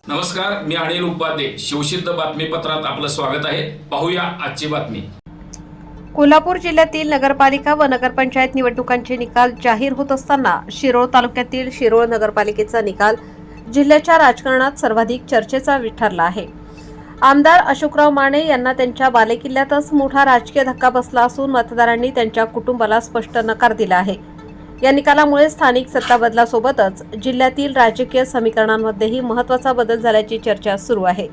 नमस्कार, मी अनिल उपाध्ये. शिवसिद्ध बातमीपत्रात आपलं स्वागत आहे. पाहूया आजची बातमी. कोल्हापूर जिल्ह्यातील नगरपालिका व नगरपंचायत निवडणुकांचे निकाल जाहीर होत असताना शिरोळ तालुक्यातील शिरोळ नगरपालिकेचा निकाल जिल्ह्याच्या राजकारणात सर्वाधिक चर्चेचा ठरला आहे. आमदार अशोकराव माने यांना त्यांच्या बालेकिल्ल्यातच मोठा राजकीय धक्का बसला असून मतदारांनी त्यांच्या कुटुंबाला स्पष्ट नकार दिला आहे. या निकालामुळे स्थानिक सत्ता बदलासोबतच जिल्ह्यातील राजकीय समीकरणांमध्येही महत्त्वाचा बदल झाल्याची चर्चा सुरू आहे.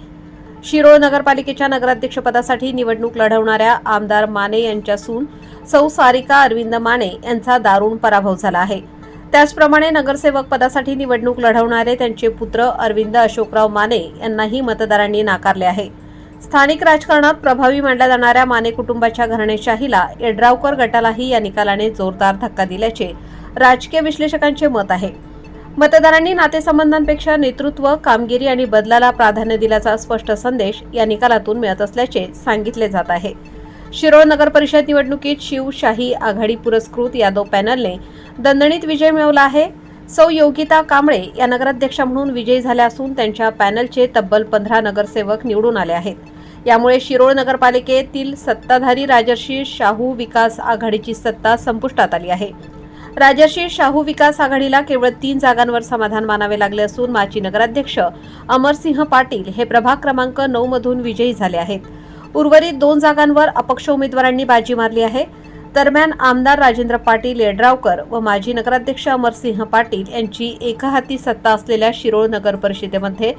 शिरोळ नगरपालिकेच्या नगराध्यक्षपदासाठी निवडणूक लढवणाऱ्या आमदार माने यांच्या सून सौ सारिका अरविंद माने यांचा दारुण पराभव झाला आहे. त्याचप्रमाणे नगरसेवक पदासाठी निवडणूक लढवणारे त्यांचे पुत्र अरविंद अशोकराव माने यांनाही मतदारांनी नाकारले आहे. स्थानिक राजकारणात प्रभावी मानल्या जाणाऱ्या माने कुटुंबाच्या घराणेशाहीला येड्रावकर गटालाही या निकालाने जोरदार धक्का दिल्याचे राजकीय विश्लेषकांचे मत आहे. मतदारांनी नातेसंबंधांपेक्षा नेतृत्व, कामगिरी आणि बदलाला प्राधान्य दिल्याचा स्पष्ट संदेश या निकालातून मिळत असल्याचे सांगितले जात आहे. शिरोळ नगर परिषद निवडणुकीत शिवशाही आघाडी पुरस्कृत यादव पॅनलने दणदणीत विजय मिळवला आहे. सौ योगिता कांबळे या नगराध्यक्षा म्हणून विजयी झाल्या असून त्यांच्या पॅनलचे तब्बल 15 नगरसेवक निवडून आले आहेत. यामुळे शिरोळ नगरपालिकेतील सत्ताधारी राजर्षी शाहू विकास आघाडीची सत्ता संपुष्टात आली आहे. राजर्षी शाहू विकास आघाडीला केवळ 3 जागांवर समाधान मानावे लागले असून माजी नगराध्यक्ष अमरसिंह पाटील हे प्रभाग क्रमांक 9 मधून विजयी झाले आहेत. उर्वरित 2 जागांवर अपक्ष उमेदवारांनी बाजी मारली आहे. दरम्यान आमदार राजेंद्र पाटील येड्रावकर व माजी नगराध्यक्ष अमरसिंह पाटील यांची एकहाती सत्ता असलेल्या शिरोळ नगर परिषदेमध्ये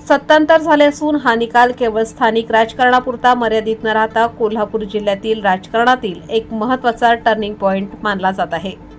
सत्तांतर झाले असून हा निकाल केवळ स्थानिक राजकारणापुरता मर्यादित न राहता कोल्हापूर जिल्ह्यातील राजकारणातील एक महत्त्वाचा टर्निंग पॉइंट मानला जात आहे.